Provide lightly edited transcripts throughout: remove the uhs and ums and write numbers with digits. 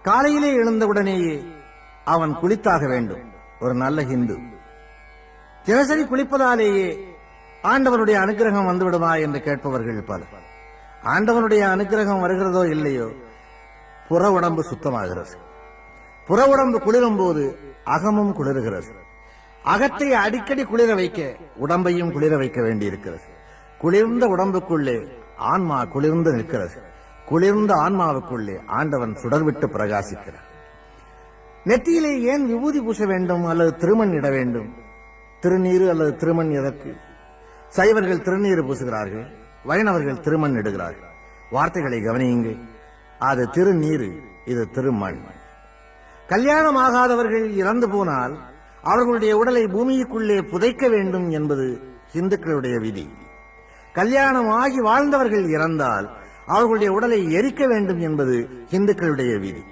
காலையிலே எழுந்தவுடனேயே அவன் குளித்தாக வேண்டும். ஒரு நல்ல ஹிந்து. தினசரி குளிப்பதாலேயே ஆண்டவனுடைய அனுகிரகம் வந்துவிடுமா என்று கேட்பவர்கள் பலர். ஆண்டவனுடைய அனுகிரகம் வருகிறதோ இல்லையோ, புற உடம்பு சுத்தமாகிறது. புற உடம்பு குளிரும் போது அகமும் குளிர்கிறது. அகத்தை அடிக்கடி குளிர வைக்க உடம்பையும் குளிர வைக்க வேண்டியிருக்கிறது. குளிர்ந்த உடம்புக்குள்ளே ஆன்மா குளிர்ந்து நிற்கிறது. குளிர்ந்த ஆன்மாவுக்குள்ளே ஆண்டவன் சுடர்விட்டு பிரகாசிக்கிறார். நெற்றியிலே ஏன் விபூதி பூச வேண்டும் அல்லது திருமண் இட வேண்டும்? திருநீரு அல்லது திருமண் எதற்கு? சைவர்கள் திருநீரு பூசுகிறார்கள், வைணவர்கள் திருமண் இடுகிறார்கள். வார்த்தைகளை கவனியுங்கள். அது திருநீரு, இது திருமண். கல்யாணம் ஆகாதவர்கள் இறந்து போனால் அவர்களுடைய உடலை பூமிக்குள்ளே புதைக்க வேண்டும் என்பது இந்துக்களுடைய விதி. கல்யாணம் ஆகி வாழ்ந்தவர்கள் இறந்தால் அவர்களுடைய உடலை எரிக்க வேண்டும் என்பது இந்துக்களுடைய விதி.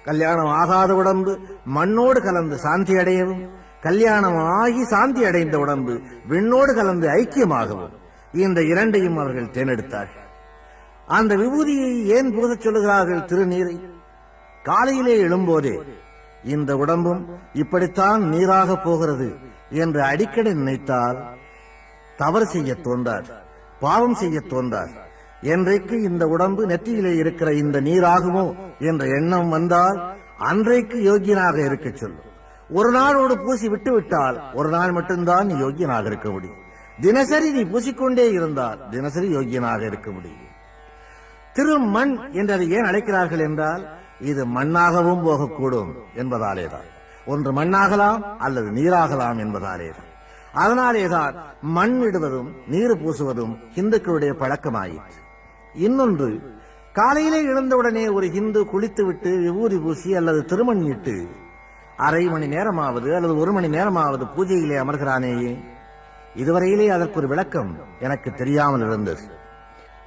கல்யாணம் ஆகாத உடம்பு மண்ணோடு கலந்து சாந்தி அடையவும், கல்யாணம் ஆகி சாந்தி அடைந்த உடம்பு விண்ணோடு கலந்து ஐக்கியமாகவும் இந்த இரண்டையும் அவர்கள் தேர்ந்தெடுத்தார்கள். அந்த விபூதியை ஏன் பூசச் சொல்லுகிறார்கள்? திருநீரை. காலையிலே எழும்போதே இந்த உடம்பும் இப்படித்தான் நீராக போகிறது என்று அடிக்கடி நினைத்தால் தவறு செய்ய தோன்றார், பாவம் செய்ய தோன்றார். என்றைக்கு இந்த உடம்பு நெற்றியிலே இருக்கிற இந்த நீராகுமோ என்ற எண்ணம் வந்தால் அன்றைக்கு யோகியனாக இருக்க சொல்லும். ஒரு நாளோடு பூசி விட்டு விட்டால் ஒரு நாள் மட்டும்தான் நீ யோகியனாக இருக்க முடியும். தினசரி நீ பூசிக்கொண்டே இருந்தால் தினசரி யோகியனாக இருக்க முடியும். திருமண் என்று அதை ஏன் அழைக்கிறார்கள் என்றால், இது மண்ணாகவும் போகக்கூடும் என்பதாலேதான். ஒன்று மண்ணாகலாம் அல்லது நீராகலாம் என்பதாலேதான். அதனாலேதான் மண் இடுவதும் நீர் பூசுவதும் இந்துக்களுடைய பழக்கமாயிற்று. இன்னொன்று, காலையிலே எழுந்தவுடனே ஒரு இந்து குளித்துவிட்டு விபூதி பூசி அல்லது திருமண் இட்டு அரை மணி நேரமாவது அல்லது ஒரு மணி நேரமாவது பூஜையிலே அமர்கிறானேயே, இதுவரையிலே அதற்கு ஒரு விளக்கம் எனக்கு தெரியாமல் இருந்தது.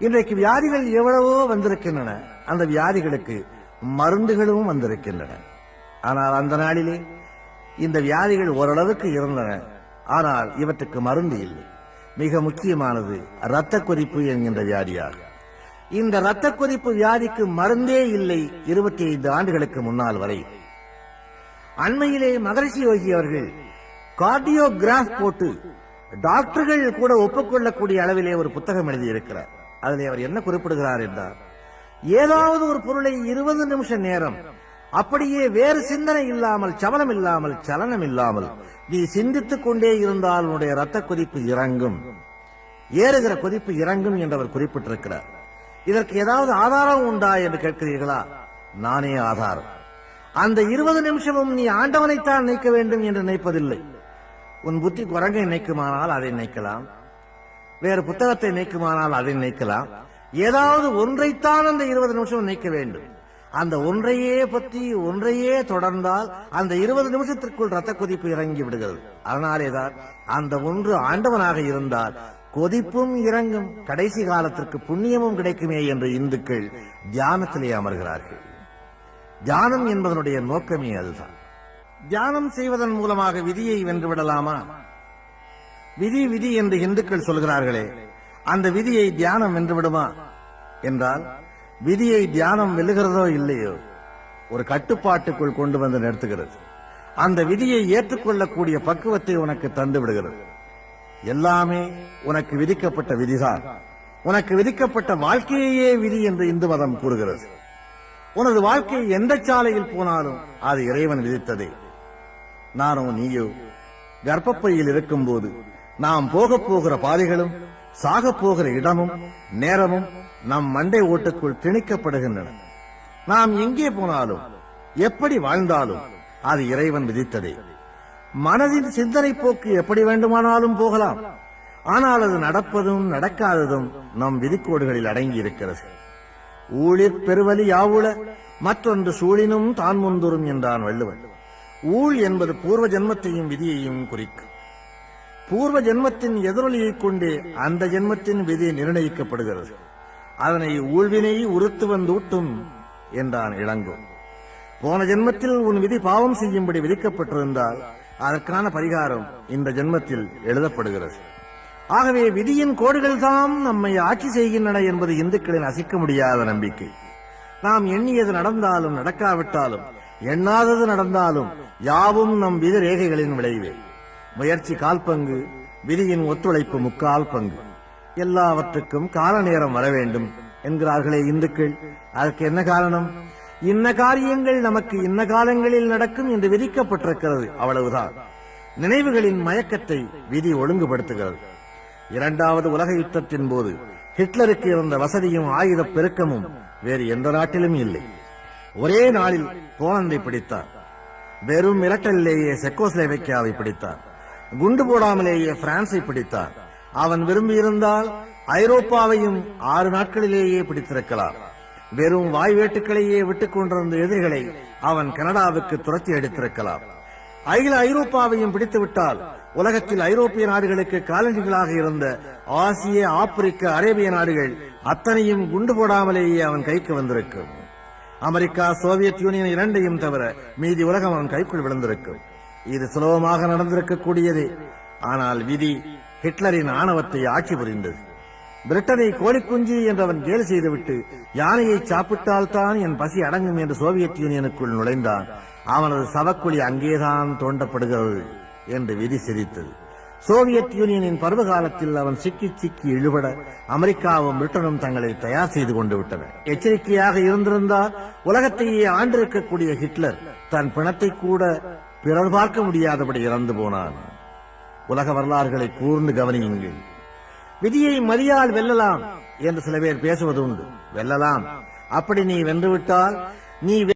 இன்றைக்கு வியாதிகள் எவ்வளவோ வந்திருக்கின்றன, அந்த வியாதிகளுக்கு மருந்துகளும் வந்திருக்கின்றன. ஆனால் அந்த நாளிலே இந்த வியாதிகள் ஓரளவுக்கு இருந்தன, ஆனால் இவற்றுக்கு மருந்து இல்லை. மிக முக்கியமானது இரத்த கொதிப்பு என்கின்ற வியாதியாகும். இந்த இரத்த கொதிப்பு வியாதிக்கு மருந்தே இல்லை 25 ஆண்டுகளுக்கு முன்னால் வரை. அண்மையிலே மகரிஷி யோகி அவர்கள் கார்டியோகிராஃப் போட்டு டாக்டர்கள் கூட ஒப்புக்கொள்ளக்கூடிய அளவிலே ஒரு புத்தகம் எழுதியிருக்கிறார். அதிலே அவர் என்ன குறிப்பிடுகிறார் என்றால், ஏதாவது ஒரு பொருளை 20 நிமிஷ நேரம் அப்படியே வேறு சிந்தனை இல்லாமல், சபலம் இல்லாமல், சலனம் இல்லாமல் நீ சிந்தித்துக் கொண்டே இருந்தால் உன்னுடைய இரத்த கொதிப்பு இறங்கும், ஏறுகிற கொதிப்பு இறங்கும் என்று அவர் குறிப்பிட்டிருக்கிறார். இதற்கு ஏதாவது ஆதாரம் உண்டா என்று கேட்கிறீர்களா? நானே ஆதாரம். அந்த 20 நிமிஷமும் நீ ஆண்டவனைத்தான் நினைக்க வேண்டும் என்று நினைப்பதில்லை. உன் புத்தி குரங்கை நினைக்குமானால் அதை நினைக்கலாம், வேறு புத்தகத்தை நினைக்குமானால் அதை நினைக்கலாம். ஏதாவது ஒன்றைத்தான் அந்த 20 நிமிஷம் நினைக்க வேண்டும். அந்த ஒன்றையே பற்றி ஒன்றையே தொடர்ந்தால் அந்த 20 நிமிஷத்திற்குள் ரத்த கொதிப்பு இறங்கி விடுகிறது. அதனாலேதான் அந்த ஒன்று ஆண்டவனாக இருந்தால் கொதிப்பும் இறங்கும், கடைசி காலத்திற்கு புண்ணியமும் கிடைக்குமே என்று இந்துக்கள் தியானத்திலே அமர்கிறார்கள். தியானம் என்பதனுடைய நோக்கமே அதுதான். தியானம் செய்வதன் மூலமாக விதியை வென்றுவிடலாமா? விதி விதி என்று இந்துக்கள் சொல்கிறார்களே, அந்த விதியை தியானம் வென்றுவிடுமா என்றால், விதியை தியானம் வெல்லுகிறதோ இல்லையோ, ஒரு கட்டுப்பாட்டுக்குள் கொண்டு வந்து நிறுத்துகிறது. அந்த விதியை ஏற்றுக்கொள்ளக்கூடிய பக்குவத்தை உனக்கு தந்து விடுகிறது. எல்லாமே உனக்கு விதிக்கப்பட்ட விதிதான். உனக்கு விதிக்கப்பட்ட வாழ்க்கையே விதி என்று இந்து மதம் கூறுகிறது. உனது வாழ்க்கை எந்த சாலையில் போனாலும் அது இறைவன் விதித்ததே. நானோ நீயோ கர்ப்பப்பையில் இருக்கும் போது நாம் போகிற பாதைகளும் சாக போகிற இடமும் நேரமும் நம் மண்டை ஓட்டுக்குள் திணிக்கப்படுகின்றன. நாம் எங்கே போனாலும் எப்படி வாழ்ந்தாலும் அது இறைவன் விதித்ததே. மனதின் சிந்தனை போக்கு எப்படி வேண்டுமானாலும் போகலாம், ஆனால் அது நடப்பதும் நடக்காததும் நம் விதிக்கோடுகளில் அடங்கி இருக்கிறது. ஊழிற் பெருவலி யாவுள மற்றொன்று சூழினும் தான் முந்துரும் என்றான் வள்ளுவன். ஊழ் என்பது பூர்வ ஜென்மத்தையும் விதியையும் குறிக்கும். பூர்வ ஜென்மத்தின் எதிரொலியைக் கொண்டே அந்த ஜென்மத்தின் விதி நிர்ணயிக்கப்படுகிறது. அதனை ஊழ்வினை உறுத்து வந்தூட்டும் என்றான் இளங்கோ. போன ஜென்மத்தில் உன் விதி பாவம் செய்யும்படி விதிக்கப்பட்டிருந்தால் அதற்கான பரிகாரம் இந்த ஜென்மத்தில் எழுதப்படுகிறது. ஆகவே விதியின் கோடுகள் தாம் நம்மை ஆட்சி செய்கின்றன என்பது இந்துக்களின் அசைக்க முடியாத நம்பிக்கை. நாம் எண்ணியது நடந்தாலும் நடக்காவிட்டாலும், எண்ணாதது நடந்தாலும் யாவும் நம் விதி ரேகைகளின் விளைவே. முயற்சி 1/4 பங்கு, விதியின் ஒத்துழைப்பு 3/4 பங்கு. எல்லாவற்றுக்கும் கால நேரம் வர வேண்டும் என்கிறார்களே இந்துக்கள். அதற்கு என்ன காரணம்? இன்ன காரியங்கள் நமக்கு இன்ன காலங்களில் நடக்கும் என்று விதிக்கப்பட்டிருக்கிறது, அவ்வளவுதான். நினைவுகளின் மயக்கத்தை விதி ஒழுங்குபடுத்துகிறது. 2வது உலக யுத்தத்தின் போது ஹிட்லருக்கு இருந்த வசதியும் ஆயுத பெருக்கமும் வேறு எந்த நாட்டிலும் இல்லை. ஒரே நாளில் போலந்தை பிடித்தார். வெறும் மிரட்டலிலேயே செக்கோஸ்லோவேக்கியாவை பிடித்தார். குண்டு போடாமலேயே பிரான்சை பிடித்தார். அவன் விரும்பியிருந்தால் ஐரோப்பாவையும் 6 நாட்களிலேயே பிடித்திருக்கலாம். வெறும் வாய்வேட்டுக்களையே விட்டுக் கொண்டிருந்த எதிரிகளை அவன் கனடாவுக்கு துரத்தி அடித்திருக்கலாம். அகில ஐரோப்பாவையும் பிடித்துவிட்டால் உலகத்தில் ஐரோப்பிய நாடுகளுக்கு காலனிகளாக இருந்த ஆசிய, ஆப்பிரிக்க, அரேபிய நாடுகள் அத்தனையும் குண்டு போடாமலேயே அவன் கைக்கு வந்திருக்கும். அமெரிக்கா, சோவியத் யூனியன் இரண்டையும் தவிர மீதி உலகம் அவன் கைக்குள் விழுந்திருக்கும். இது சுலபமாக நடந்திருக்கக்கூடியதே. ஆனால் விதி ஹிட்லரின் ஆணவத்தை ஆட்சி புரிந்தது. பிரிட்டனை கோழிக்குஞ்சு என்றவன் கேலி செய்துவிட்டு யானையை சாப்பிட்டால்தான் என் பசி அடங்கும் என்று சோவியத் யூனியனுக்குள் நுழைந்தான். அவனது சவக்குழி அங்கேதான் தோண்டப்படுகிறது என்று விதி சிரித்தது. சோவியத் யூனியனின் பருவகாலத்தில் அவன் சிக்கி சிக்கி இழுபட அமெரிக்காவும் பிரிட்டனும் தங்களை தயார் செய்து கொண்டு விட்டன. எச்சரிக்கையாக இருந்திருந்தால் உலகத்தையே ஆண்டிருக்கக்கூடிய ஹிட்லர் தன் பிணத்தை கூட பிறர் பார்க்க முடியாதபடி இறந்து போனான். உலக வரலாறுகளை கூர்ந்து கவனியுங்கள். விதியை மதியால் வெல்லலாம் என்று சில பேர் பேசுவது உண்டு. வெல்லலாம். அப்படி நீ வென்றுவிட்டால் நீ